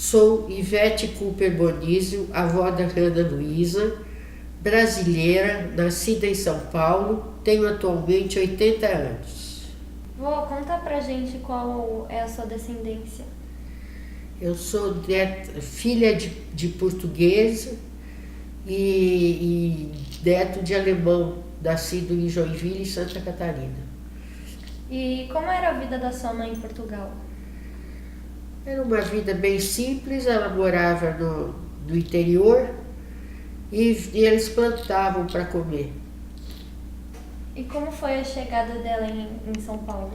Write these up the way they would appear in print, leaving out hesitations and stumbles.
Sou Ivete Cooper Bonizio, avó da Ana Luísa, brasileira, nascida em São Paulo, tenho atualmente 80 anos. Vô, conta pra gente qual é a sua descendência. Eu sou filha de portuguesa e neto de alemão, nascido em Joinville, Santa Catarina. E como era a vida da sua mãe em Portugal? Era uma vida bem simples, ela morava no interior e eles plantavam para comer. E como foi a chegada dela em São Paulo?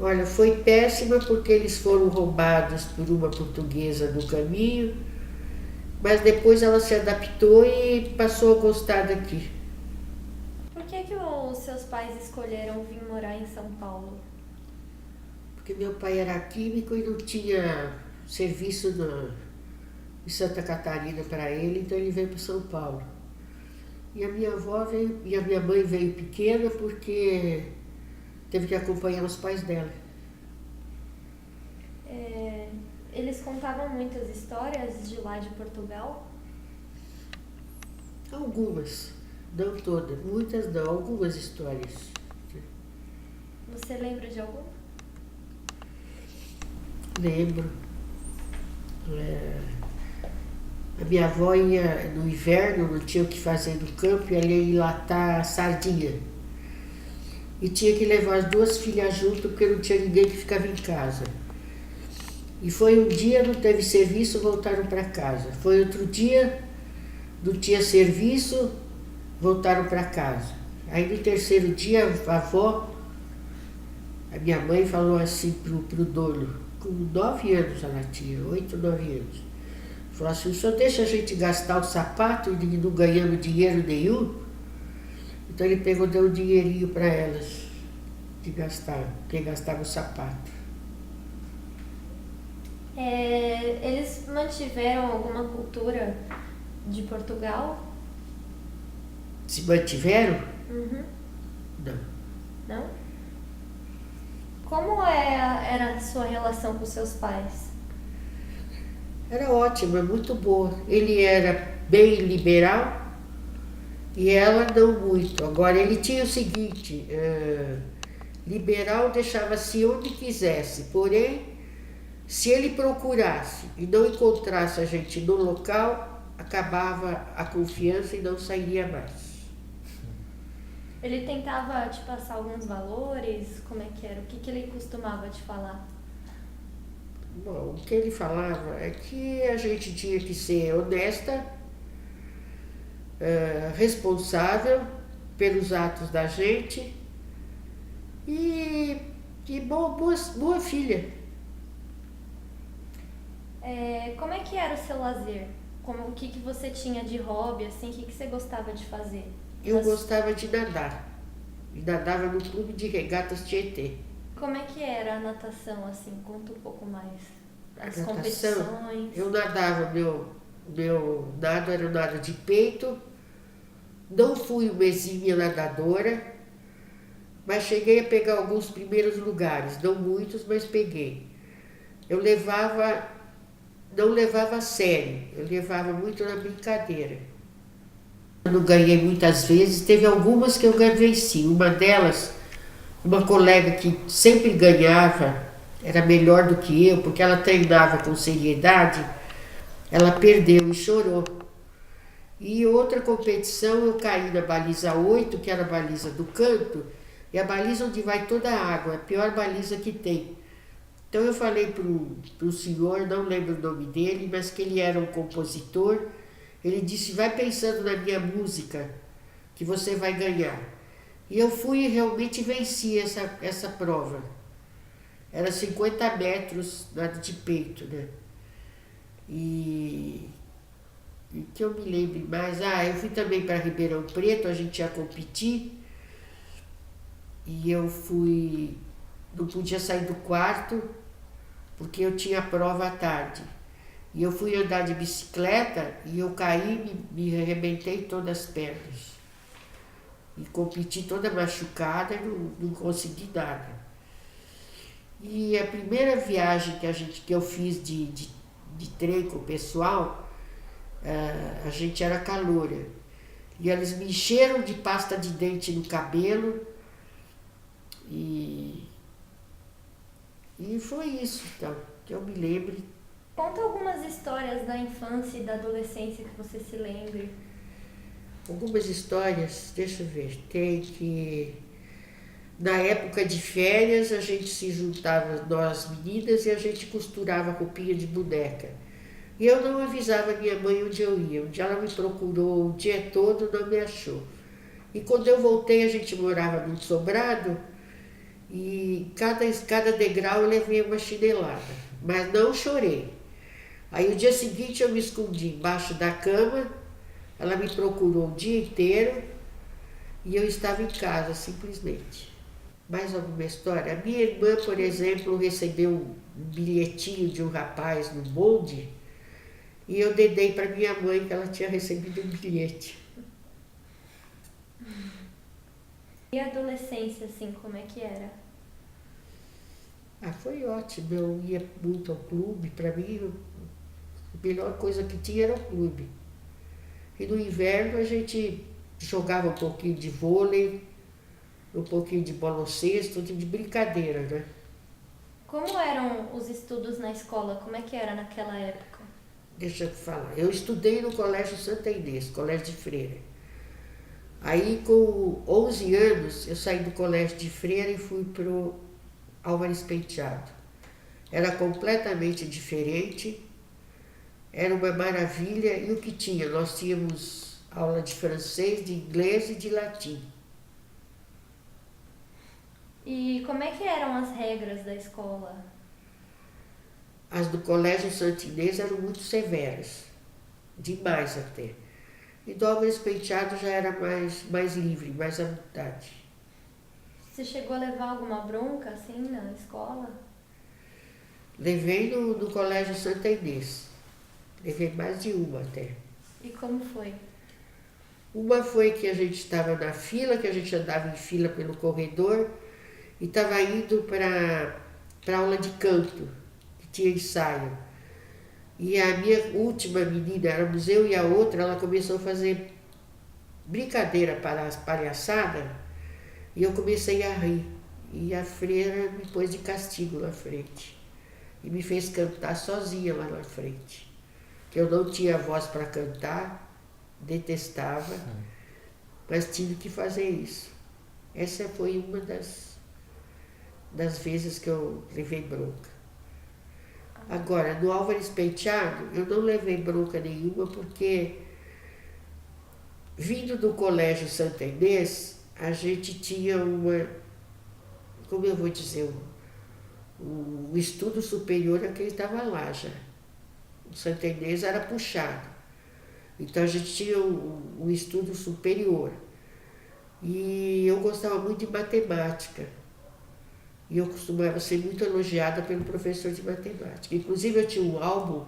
Olha, foi péssima porque eles foram roubados por uma portuguesa no caminho, mas depois ela se adaptou e passou a gostar daqui. Por que os seus pais escolheram vir morar em São Paulo? Porque meu pai era químico e não tinha serviço em Santa Catarina para ele, então ele veio para São Paulo. E a minha avó veio, e a minha mãe veio pequena porque teve que acompanhar os pais dela. Eles contavam muitas histórias de lá de Portugal? Algumas, não todas, muitas não, algumas histórias. Você lembra de algum? Lembro. A minha avó ia no inverno, não tinha o que fazer no campo, ela ia enlatar sardinha. E tinha que levar as duas filhas junto porque não tinha ninguém que ficava em casa. E foi um dia, não teve serviço, voltaram para casa. Foi outro dia, não tinha serviço, voltaram para casa. Aí no terceiro dia, a avó, a minha mãe falou assim pro dono, com 9 anos ela tinha, 8, 9 anos. Falou assim, o senhor deixa a gente gastar o sapato e não ganhamos dinheiro nenhum? Então ele pegou e deu um dinheirinho para elas de gastar, porque gastava o sapato. Eles mantiveram alguma cultura de Portugal? Se mantiveram? Uhum. Não. Não? Como era a sua relação com seus pais? Era ótima, muito boa. Ele era bem liberal e ela não muito. Agora ele tinha o seguinte, liberal deixava-se onde quisesse, porém, se ele procurasse e não encontrasse a gente no local, acabava a confiança e não sairia mais. Ele tentava te passar alguns valores? Como é que era? O que ele costumava te falar? Bom, o que ele falava é que a gente tinha que ser honesta, responsável pelos atos da gente e boa filha. Como é que era o seu lazer? O que você tinha de hobby, assim? O que você gostava de fazer? Eu gostava de nadar. E nadava no clube de regatas Tietê. Como é que era a natação, assim? Conta um pouco mais. As Natação, competições. eu nadava, meu nado era o nado de peito. Não fui uma exímia nadadora, mas cheguei a pegar alguns primeiros lugares. Não muitos, mas peguei. Não levava a sério, eu levava muito na brincadeira. Eu não ganhei muitas vezes, teve algumas que eu venci. Uma delas, uma colega que sempre ganhava, era melhor do que eu, porque ela treinava com seriedade, ela perdeu e chorou. E outra competição, eu caí na baliza 8, que era a baliza do canto, e a baliza onde vai toda a água, é a pior baliza que tem. Então eu falei pro senhor, não lembro o nome dele, mas que ele era um compositor. Ele disse, vai pensando na minha música, que você vai ganhar. E eu fui e realmente venci essa prova. Era 50 metros nado de peito, né? E que eu me lembre mais, eu fui também para Ribeirão Preto, a gente ia competir. E eu fui, não podia sair do quarto, porque eu tinha prova à tarde. E eu fui andar de bicicleta e eu caí, me arrebentei todas as pernas. E competi toda machucada e não consegui nada. E a primeira viagem que eu fiz de trem com o pessoal, a gente era caloura. E eles me encheram de pasta de dente no cabelo e foi isso, então, que eu me lembre. Conta algumas histórias da infância e da adolescência que você se lembre. Algumas histórias, deixa eu ver, tem que... Na época de férias, a gente se juntava, nós meninas, e a gente costurava roupinha de boneca. E eu não avisava minha mãe onde eu ia. Um dia ela me procurou o dia todo, não me achou. E quando eu voltei, a gente morava num sobrado, e cada degrau eu levei uma chinelada, mas não chorei. Aí o dia seguinte eu me escondi embaixo da cama, ela me procurou o dia inteiro e eu estava em casa, simplesmente. Mais alguma história? A minha irmã, por exemplo, recebeu um bilhetinho de um rapaz no bonde e eu dedei para minha mãe que ela tinha recebido um bilhete. E a adolescência, assim, como é que era? Ah, foi ótimo, eu ia muito ao clube, para mim a melhor coisa que tinha era o clube. E no inverno a gente jogava um pouquinho de vôlei, um pouquinho de bola ao cesto, de brincadeira, né? Como eram os estudos na escola? Como é que era naquela época? Deixa eu te falar, eu estudei no Colégio Santa Inês, Colégio de Freira. Aí com 11 anos eu saí do Colégio de Freira e fui pro Álvares Penteado. Era completamente diferente, era uma maravilha. E o que tinha? Nós tínhamos aula de francês, de inglês e de latim. E como é que eram as regras da escola? As do Colégio Santa Inês eram muito severas, demais até. E do Álvares Penteado já era mais livre, mais à vontade. Você chegou a levar alguma bronca, assim, na escola? Levei no Colégio Santa Inês. Levei mais de uma até. E como foi? Uma foi que a gente estava na fila, que a gente andava em fila pelo corredor e estava indo para aula de canto, que tinha ensaio. E a minha última menina, éramos eu e a outra, ela começou a fazer brincadeira, palhaçada, e eu comecei a rir. E a freira me pôs de castigo na frente. E me fez cantar sozinha lá na frente. Que eu não tinha voz para cantar, detestava, mas tive que fazer isso. Essa foi uma das vezes que eu levei bronca. Agora, no Álvares Penteado, eu não levei bronca nenhuma porque, vindo do Colégio Santa Inês, a gente tinha como eu vou dizer, o estudo superior a quem estava lá já. O Santa Inês era puxado. Então a gente tinha um estudo superior. E eu gostava muito de matemática. E eu costumava ser muito elogiada pelo professor de matemática. Inclusive eu tinha um álbum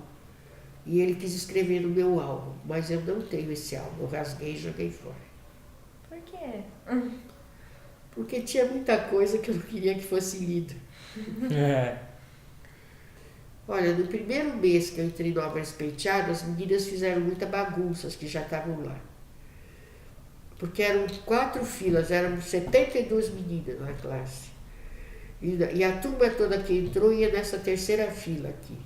e ele quis escrever no meu álbum, mas eu não tenho esse álbum, eu rasguei e joguei fora. Por quê? Porque tinha muita coisa que eu não queria que fosse lida. Olha, no primeiro mês que eu entrei no Álvares Penteado, as meninas fizeram muita bagunça, as que já estavam lá. Porque eram 4 filas, eram 72 meninas na classe. E a turma toda que entrou ia nessa terceira fila aqui.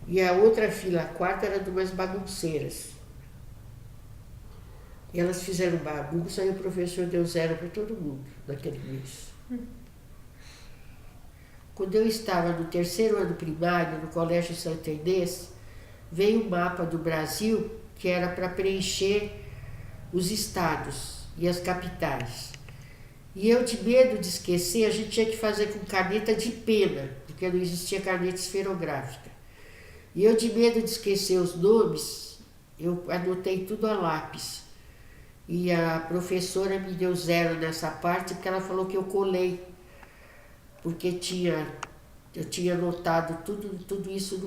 E a outra fila, a quarta, era de umas bagunceiras. E elas fizeram bagunça e o professor deu 0 para todo mundo naquele mês. Quando eu estava no terceiro ano primário, no Colégio Santa Inês, veio um mapa do Brasil que era para preencher os estados e as capitais. E eu, de medo de esquecer, a gente tinha que fazer com caneta de pena, porque não existia caneta esferográfica. E eu, de medo de esquecer os nomes, eu anotei tudo a lápis. E a professora me deu 0 nessa parte, porque ela falou que eu colei. Porque eu tinha anotado tudo isso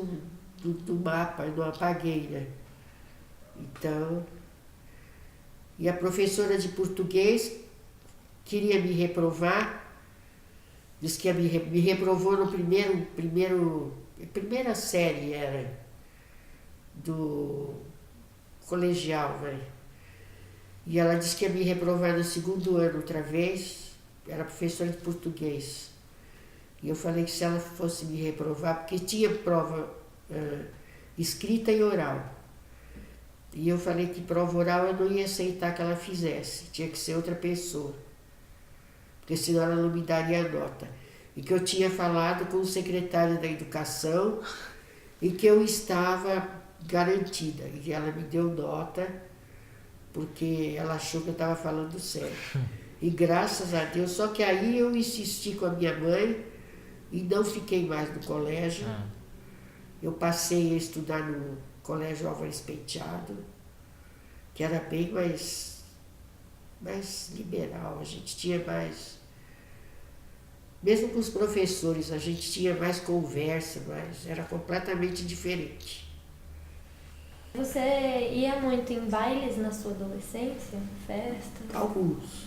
no mapa, eu não apaguei, né? Então, e a professora de português queria me reprovar, Diz que me reprovou no primeira série era do colegial, vai. E ela disse que ia me reprovar no segundo ano outra vez, era professora de português. E eu falei que se ela fosse me reprovar, porque tinha prova escrita e oral. E eu falei que prova oral eu não ia aceitar que ela fizesse, tinha que ser outra pessoa. Porque senão ela não me daria nota. E que eu tinha falado com o secretário da Educação e que eu estava garantida. E ela me deu nota, porque ela achou que eu estava falando sério. E graças a Deus, só que aí eu insisti com a minha mãe e não fiquei mais no colégio. Eu passei a estudar no Colégio Álvares Penteado, que era bem mais liberal, a gente tinha mais... Mesmo com os professores, a gente tinha mais conversa, mas era completamente diferente. Você ia muito em bailes na sua adolescência? Festas? Alguns.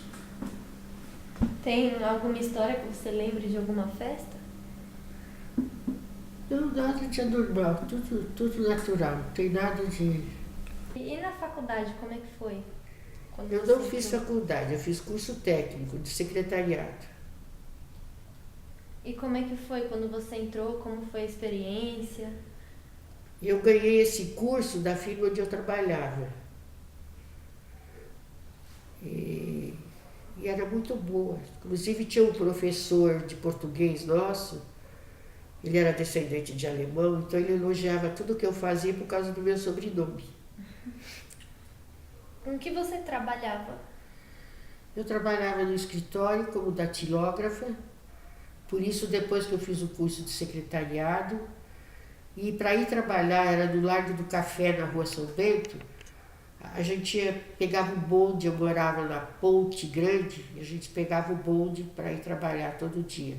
Tem alguma história que você lembre de alguma festa? Não, nada de anormal, tudo natural, não tem nada de... E na faculdade, como é que foi? Eu não fiz faculdade, eu fiz curso técnico de secretariado. E como é que foi quando você entrou? Como foi a experiência? Eu ganhei esse curso da firma onde eu trabalhava. E era muito boa. Inclusive tinha um professor de português nosso, ele era descendente de alemão, então ele elogiava tudo que eu fazia por causa do meu sobrenome. Com que você trabalhava? Eu trabalhava no escritório como datilógrafa, por isso depois que eu fiz o curso de secretariado, e para ir trabalhar era no Largo do Café, na Rua São Bento, a gente pegava um bonde, eu morava na Ponte Grande, e a gente pegava o bonde para ir trabalhar todo dia.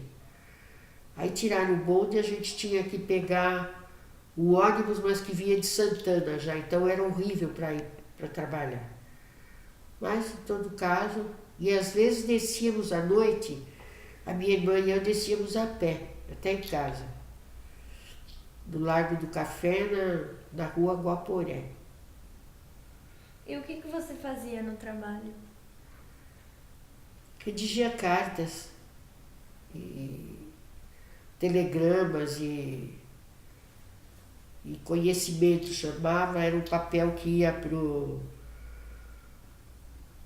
Aí tiraram o bonde, a gente tinha que pegar o ônibus, mas que vinha de Santana já, então era horrível para ir para trabalhar. Mas, em todo caso, e às vezes descíamos à noite, a minha irmã e eu descíamos a pé, até em casa, do Largo do Café, na Rua Guaporé. E o que você fazia no trabalho? Redigia cartas, e telegramas e conhecimento chamava, era um papel que ia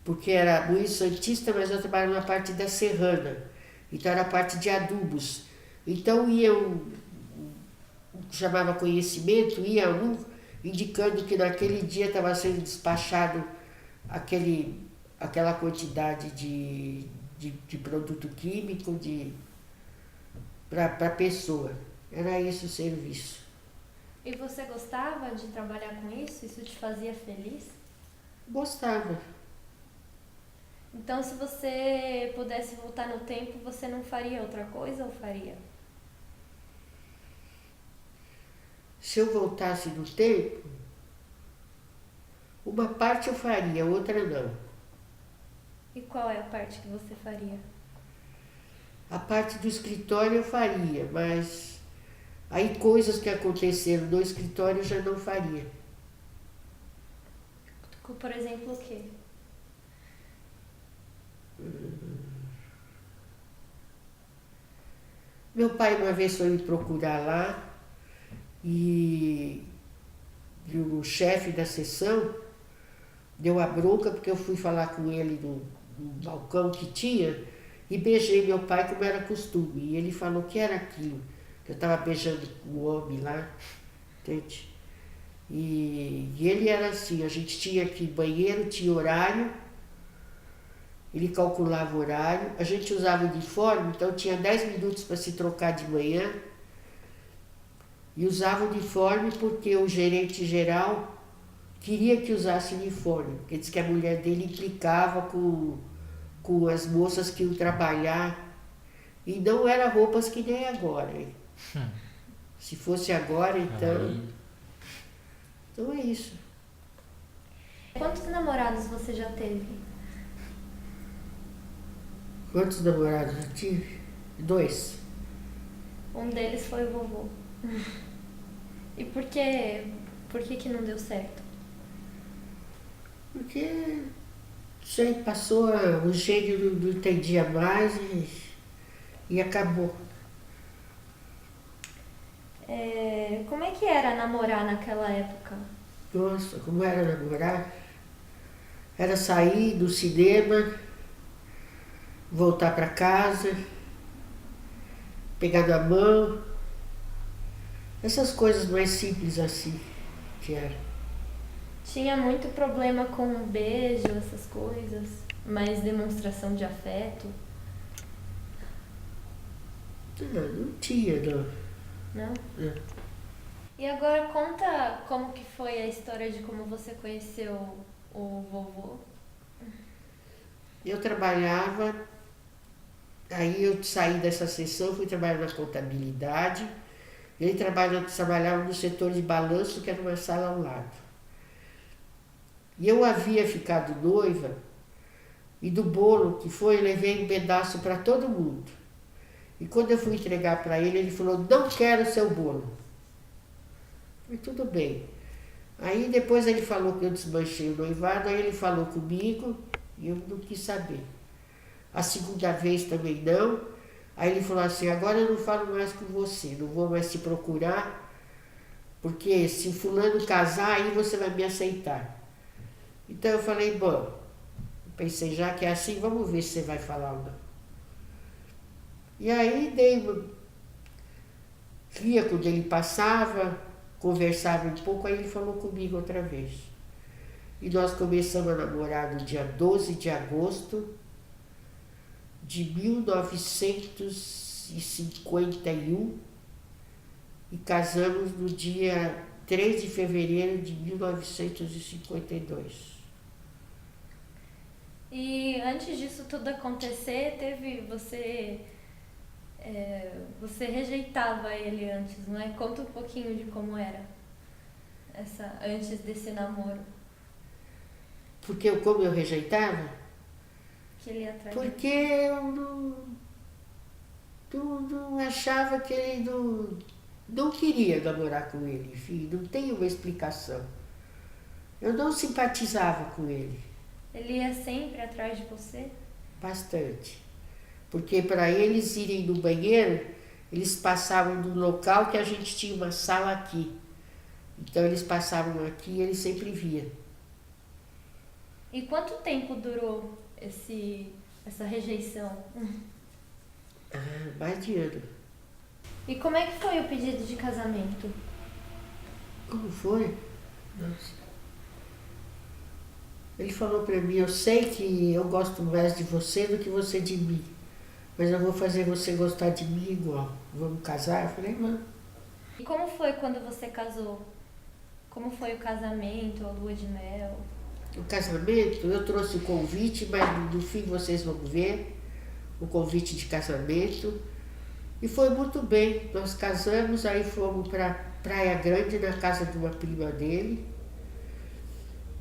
porque era muito santista, mas eu trabalhava na parte da serrana, então era a parte de adubos. Então ia chamava conhecimento, ia indicando que naquele dia estava sendo despachado aquela quantidade de produto químico para a pessoa. Era esse o serviço. E você gostava de trabalhar com isso? Isso te fazia feliz? Gostava. Então, se você pudesse voltar no tempo, você não faria outra coisa ou faria? Se eu voltasse no tempo, uma parte eu faria, outra não. E qual é a parte que você faria? A parte do escritório eu faria, mas aí coisas que aconteceram no escritório eu já não faria. Por exemplo, o quê? Meu pai uma vez foi me procurar lá e o chefe da sessão deu a bronca porque eu fui falar com ele no balcão que tinha e beijei meu pai como era costume. E ele falou que era aquilo, que eu estava beijando o homem lá, entende? E ele era assim, a gente tinha aqui banheiro, tinha horário, ele calculava o horário, a gente usava uniforme, então tinha 10 minutos para se trocar de manhã, e usava uniforme porque o gerente geral queria que usasse uniforme, porque disse que a mulher dele implicava com as moças que iam trabalhar, e não eram roupas que nem agora. Se fosse agora, então... Então é isso. Quantos namorados você já teve? Quantos namorados eu tive? 2. Um deles foi o vovô. E por que não deu certo? Porque sei, passou, o gênio não entendia mais e acabou. Como é que era namorar naquela época? Nossa, como era namorar? Era sair do cinema, voltar para casa, pegar na mão, essas coisas mais simples assim que era. Tinha muito problema com beijo, essas coisas? Mais demonstração de afeto? Não tinha, não. Não? Não. E agora conta como que foi a história de como você conheceu o vovô. Eu trabalhava, aí eu saí dessa sessão, fui trabalhar na contabilidade. Ele trabalhava no setor de balanço, que era uma sala ao lado. E eu havia ficado noiva, e do bolo que foi, eu levei um pedaço para todo mundo. E quando eu fui entregar para ele, ele falou, não quero seu bolo. E tudo bem. Aí depois ele falou que eu desmanchei o noivado, aí ele falou comigo e eu não quis saber. A segunda vez também não. Aí ele falou assim, agora eu não falo mais com você, não vou mais te procurar, porque se fulano casar, aí você vai me aceitar. Então eu falei, bom, pensei, já que é assim, vamos ver se você vai falar ou não. E aí via quando ele passava, conversava um pouco, aí ele falou comigo outra vez. E nós começamos a namorar no dia 12 de agosto de 1951 e casamos no dia 3 de fevereiro de 1952. E antes disso tudo acontecer, você rejeitava ele antes, não é? Conta um pouquinho de como era antes desse namoro. Porque como eu rejeitava? Que ele ia atrás. Porque eu não achava que ele não queria namorar com ele, enfim, não tem uma explicação. Eu não simpatizava com ele. Ele ia sempre atrás de você? Bastante. Porque para eles irem no banheiro, eles passavam no local que a gente tinha uma sala aqui. Então eles passavam aqui e ele sempre via. E quanto tempo durou essa rejeição? Mais de ano. E como é que foi o pedido de casamento? Como foi? Nossa. Ele falou para mim, eu sei que eu gosto mais de você do que você de mim, mas eu vou fazer você gostar de mim igual. Vamos casar? Eu falei, não. E como foi quando você casou? Como foi o casamento, a lua de mel? O casamento, eu trouxe o convite, mas no fim vocês vão ver o convite de casamento. E foi muito bem. Nós casamos, aí fomos para Praia Grande, na casa de uma prima dele.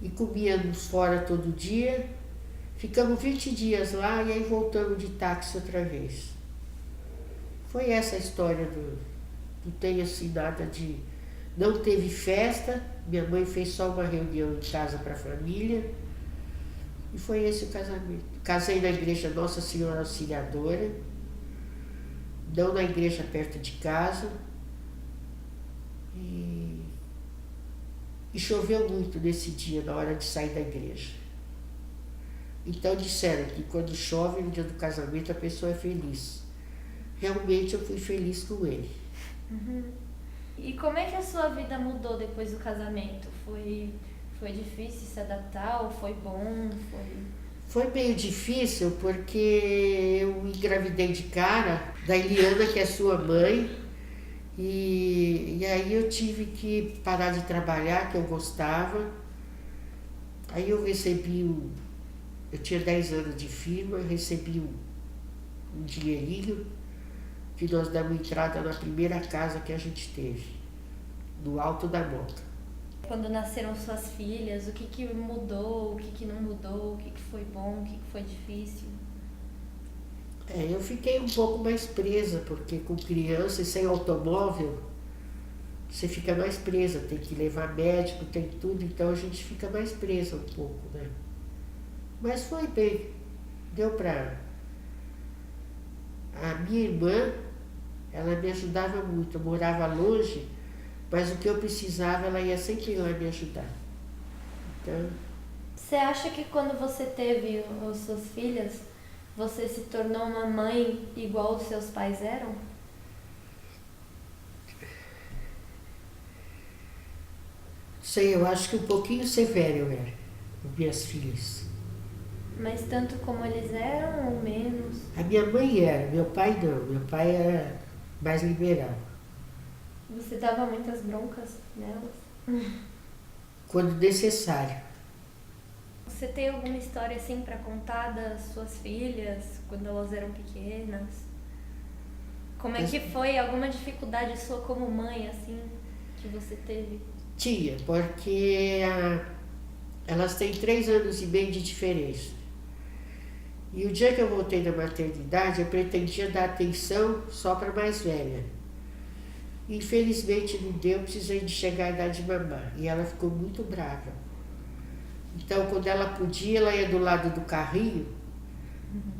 E comíamos fora todo dia. Ficamos 20 dias lá e aí voltamos de táxi outra vez. Foi essa a história não tem assim nada de... Não teve festa, minha mãe fez só uma reunião em casa para a família. E foi esse o casamento. Casei na igreja Nossa Senhora Auxiliadora, não na igreja perto de casa. E choveu muito nesse dia, na hora de sair da igreja. Então disseram que quando chove no dia do casamento a pessoa é feliz. Realmente eu fui feliz com ele. Uhum. E como é que a sua vida mudou depois do casamento? Foi difícil se adaptar ou foi bom? Foi meio difícil porque eu engravidei de cara da Eliana, que é sua mãe, e aí eu tive que parar de trabalhar, que eu gostava. Aí eu eu tinha 10 anos de firma, eu recebi um dinheirinho que nós demos entrada na primeira casa que a gente teve, no Alto da Moca. Quando nasceram suas filhas, o que mudou, o que não mudou, o que foi bom, o que foi difícil? Eu fiquei um pouco mais presa, porque com criança e sem automóvel, você fica mais presa, tem que levar médico, tem tudo, então a gente fica mais presa um pouco, né? Mas foi bem, deu pra... A minha irmã, ela me ajudava muito, eu morava longe, mas o que eu precisava, ela ia sempre lá me ajudar. Então, Você acha que quando você teve as suas filhas, você se tornou uma mãe igual os seus pais eram? sei, eu acho que um pouquinho severa eu era, com minhas filhas. Mas tanto como eles eram ou menos? A minha mãe era, meu pai não, meu pai era mais liberal. Você dava muitas broncas nelas? Quando necessário. Você tem alguma história assim pra contar das suas filhas quando elas eram pequenas? Como é que foi? Alguma dificuldade sua como mãe, assim, que você teve? Tinha, porque elas têm 3 anos e meio de diferença. E o dia que eu voltei da maternidade, eu pretendia dar atenção só para a mais velha. Infelizmente não deu, precisei de chegar à idade de mamar. E ela ficou muito brava. Então, quando ela podia, ela ia do lado do carrinho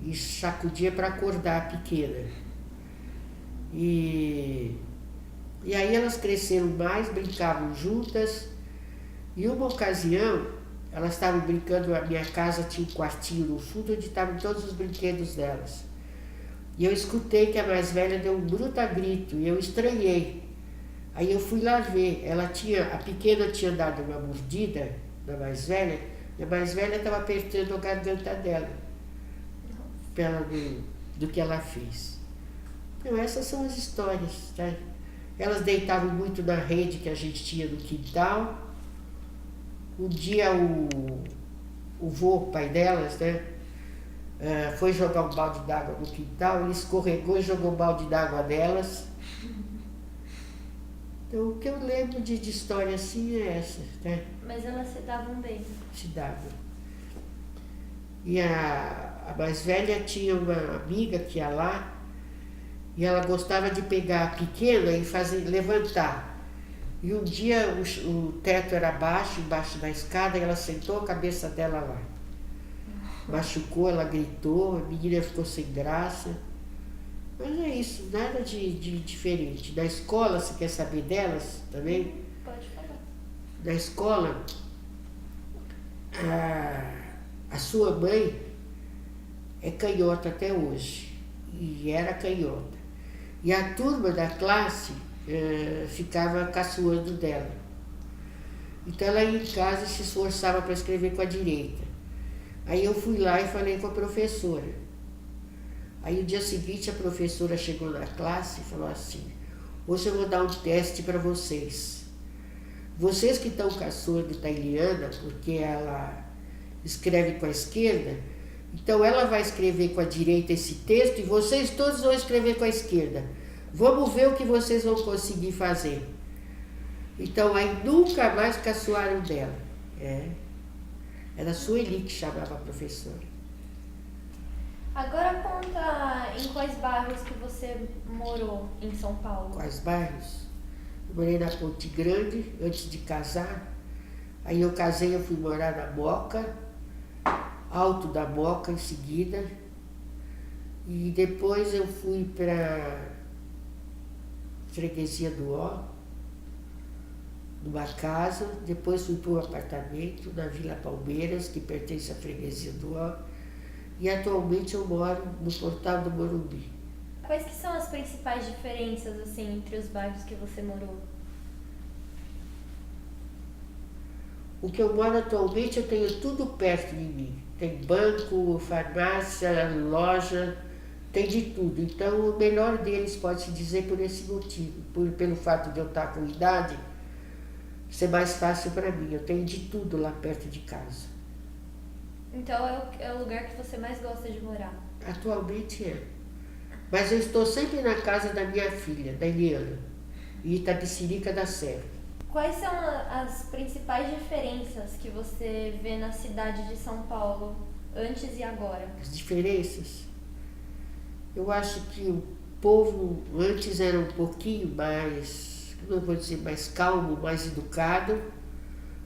e sacudia para acordar a pequena. E aí elas cresceram mais, brincavam juntas. E uma ocasião, elas estavam brincando, a minha casa tinha um quartinho no fundo onde estavam todos os brinquedos delas. E eu escutei que a mais velha deu um bruta grito e eu estranhei. Aí eu fui lá ver, a pequena tinha dado uma mordida da mais velha, e a mais velha estava apertando a garganta dela, do que ela fez. Então essas são as histórias, tá? Elas deitavam muito na rede que a gente tinha no quintal. Um dia o vô, pai delas, né, foi jogar um balde d'água no quintal, ele escorregou e jogou um balde d'água delas. Então o que eu lembro de história assim é essa, né? Mas elas se davam bem. Se davam. E a mais velha tinha uma amiga que ia lá, e ela gostava de pegar a pequena e levantar. E um dia o teto era baixo, embaixo da escada, e ela sentou a cabeça dela lá. Machucou, ela gritou, a menina ficou sem graça. Mas é isso, nada de diferente. Na escola, você quer saber delas também? Pode falar. Na escola, a sua mãe é canhota até hoje. E era canhota. E a turma da classe ficava caçoando dela. Então ela ia em casa e se esforçava para escrever com a direita. Aí eu fui lá e falei com a professora. Aí o dia seguinte a professora chegou na classe e falou assim: hoje eu vou dar um teste para vocês. Vocês que estão caçoando da Eliana, porque ela escreve com a esquerda, então ela vai escrever com a direita esse texto e vocês todos vão escrever com a esquerda. Vamos ver o que vocês vão conseguir fazer. Então aí nunca mais caçoaram dela. Era a Sueli que chamava a professora. Agora conta em quais bairros que você morou em São Paulo. Quais bairros? Eu morei na Ponte Grande antes de casar. Aí eu casei, eu fui morar na Moca, Alto da Moca em seguida. E depois eu fui para Freguesia do Ó, numa casa. Depois fui para um apartamento na Vila Palmeiras, que pertence à Freguesia do Ó. E atualmente eu moro no Portal do Morumbi. Quais que são as principais diferenças assim entre os bairros que você morou? O que eu moro atualmente eu tenho tudo perto de mim. Tem banco, farmácia, loja, tem de tudo. Então o melhor deles pode-se dizer por esse motivo, pelo fato de eu estar com idade, ser mais fácil para mim. Eu tenho de tudo lá perto de casa. Então é o lugar que você mais gosta de morar? Atualmente é. Mas eu estou sempre na casa da minha filha, da Eliana, em Itapecerica da Serra. Quais são as principais diferenças que você vê na cidade de São Paulo, antes e agora? As diferenças? Eu acho que o povo antes era um pouquinho mais, não vou dizer mais calmo, mais educado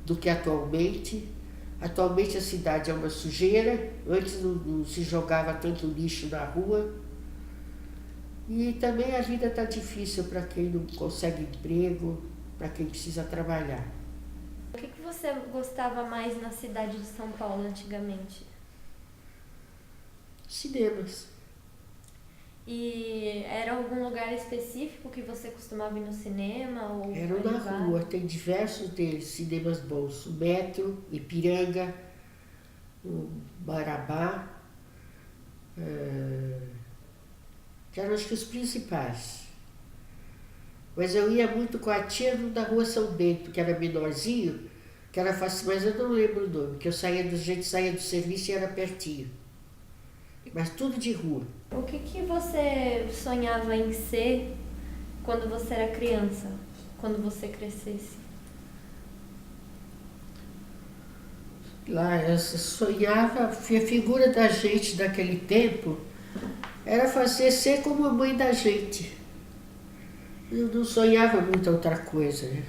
do que atualmente. Atualmente a cidade é uma sujeira, antes não se jogava tanto lixo na rua. E também a vida está difícil para quem não consegue emprego, para quem precisa trabalhar. O que você gostava mais na cidade de São Paulo antigamente? Cinemas. E era algum lugar específico que você costumava ir no cinema? Ou Eram na rua, tem diversos deles, cinemas bons. O Metro, Ipiranga, o Marabá, que eram acho que os principais. Mas eu ia muito com a tia no da Rua São Bento, que era menorzinho, que era fácil, mas eu não lembro o nome, que eu saía do serviço e era pertinho. Mas tudo de rua. O que você sonhava em ser quando você era criança, quando você crescesse? Lá, eu sonhava, a figura da gente daquele tempo era ser como a mãe da gente. Eu não sonhava muito outra coisa, né?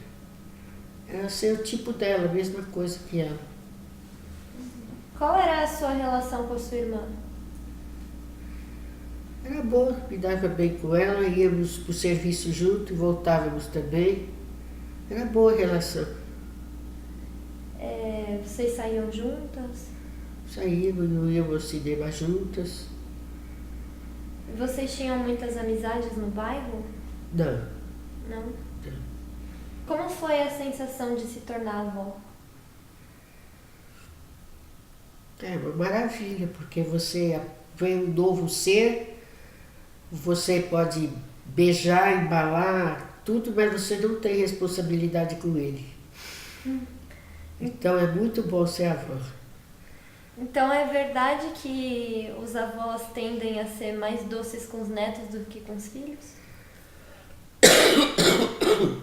Era ser o tipo dela, a mesma coisa que ela. Qual era a sua relação com a sua irmã? Era boa, me dava bem com ela, íamos para o serviço junto e voltávamos também. Era boa a relação. Vocês saíam juntas? Saímos, íamos ao cinema juntas. Vocês tinham muitas amizades no bairro? Não. Não? Como foi a sensação de se tornar avó? É uma maravilha, porque você vê um novo ser, você pode beijar, embalar, tudo, mas você não tem responsabilidade com ele. Então é muito bom ser avó. Então é verdade que os avós tendem a ser mais doces com os netos do que com os filhos?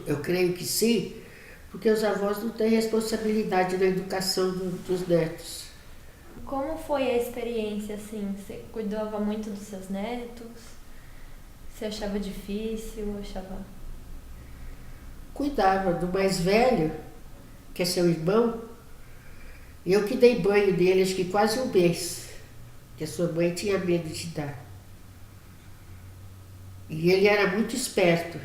Eu creio que sim, porque os avós não têm responsabilidade na educação dos netos. Como foi a experiência, assim? Você cuidava muito dos seus netos? Você achava difícil? Cuidava do mais velho, que é seu irmão. Eu que dei banho dele, acho que quase um mês, que a sua mãe tinha medo de dar. E ele era muito esperto.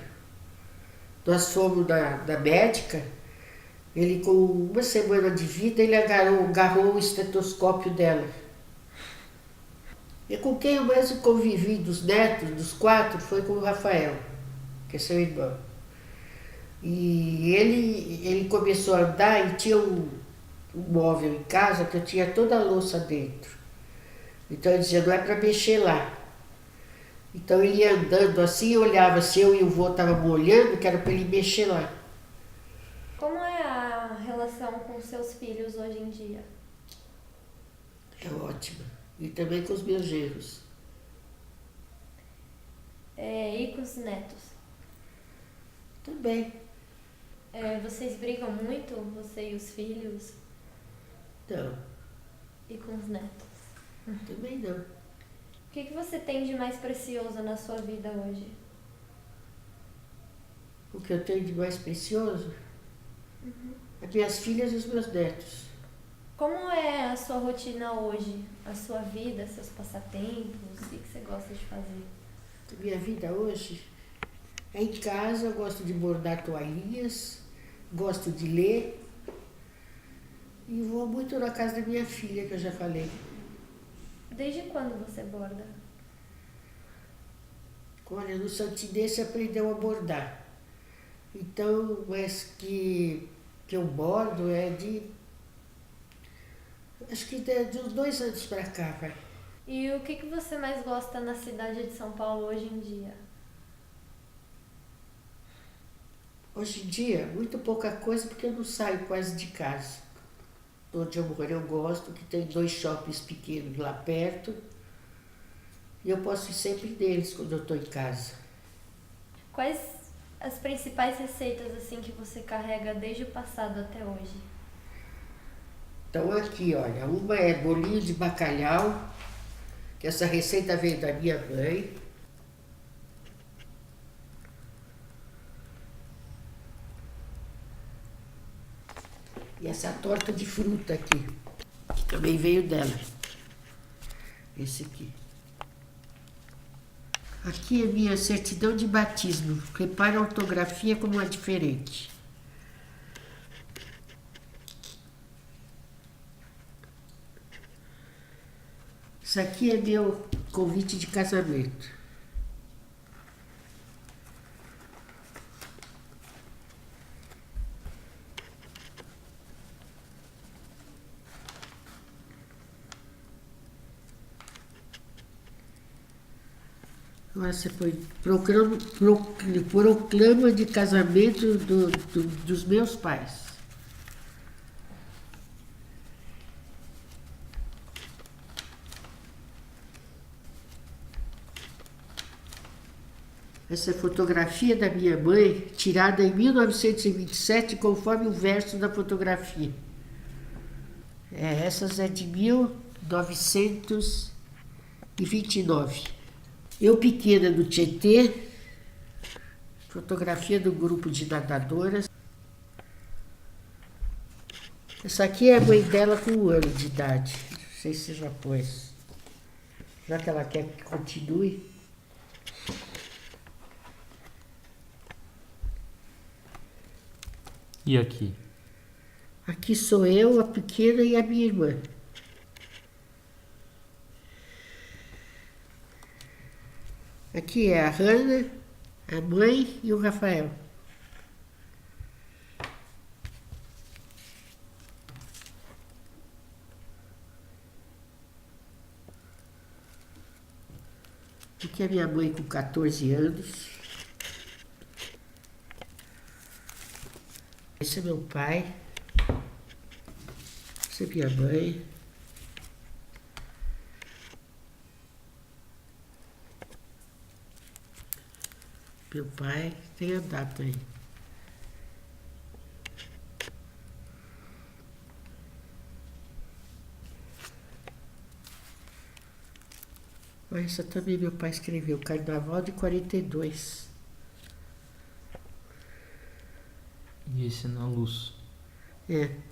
Nós fomos na médica, ele com uma semana de vida, ele agarrou o estetoscópio dela. E com quem eu mais convivi dos netos, dos 4, foi com o Rafael, que é seu irmão. E ele começou a andar e tinha um móvel em casa que eu tinha toda a louça dentro. Então ele dizia, não é para mexer lá. Então ele ia andando assim, olhava se eu e o vô estavam olhando, que era para ele mexer lá. Como é a relação com seus filhos hoje em dia? É ótima. E também com os meus genros. E com os netos? Também. Vocês brigam muito, você e os filhos? Não. E com os netos? Também não. O que você tem de mais precioso na sua vida hoje? O que eu tenho de mais precioso? As minhas filhas e os meus netos. Como é a sua rotina hoje? A sua vida, seus passatempos? O que você gosta de fazer? A minha vida hoje é em casa, eu gosto de bordar toalhinhas, gosto de ler e vou muito na casa da minha filha, que eu já falei. Desde quando você borda? Olha, no Santinense aprendeu a bordar. Então, mas que eu bordo é acho que de uns 2 anos pra cá, vai. E o que você mais gosta na cidade de São Paulo hoje em dia? Hoje em dia, muito pouca coisa, porque eu não saio quase de casa. Onde eu moro, eu gosto, que tem 2 shoppings pequenos lá perto. E eu posso ir sempre neles quando eu estou em casa. Quais as principais receitas assim que você carrega desde o passado até hoje? Então aqui, olha, uma é bolinho de bacalhau, que essa receita veio da minha mãe. E essa torta de fruta aqui, que também veio dela. Esse aqui. Aqui é minha certidão de batismo. Repare a ortografia como é diferente. Isso aqui é meu convite de casamento. Agora você põe proclama de casamento dos meus pais. Essa é a fotografia da minha mãe, tirada em 1927, conforme o verso da fotografia. Essas é de 1929. Eu pequena no Tietê, fotografia do grupo de nadadoras. Essa aqui é a mãe dela com 1 ano de idade. Não sei se já pôs. Já que ela quer que continue. E aqui? Aqui sou eu, a pequena e a minha irmã. Aqui é a Hannah, a mãe e o Rafael. Aqui é minha mãe com 14 anos. Esse é meu pai. Essa é minha mãe. Meu pai tem a data aí. Essa também meu pai escreveu, Carnaval de 42. E esse na luz. É.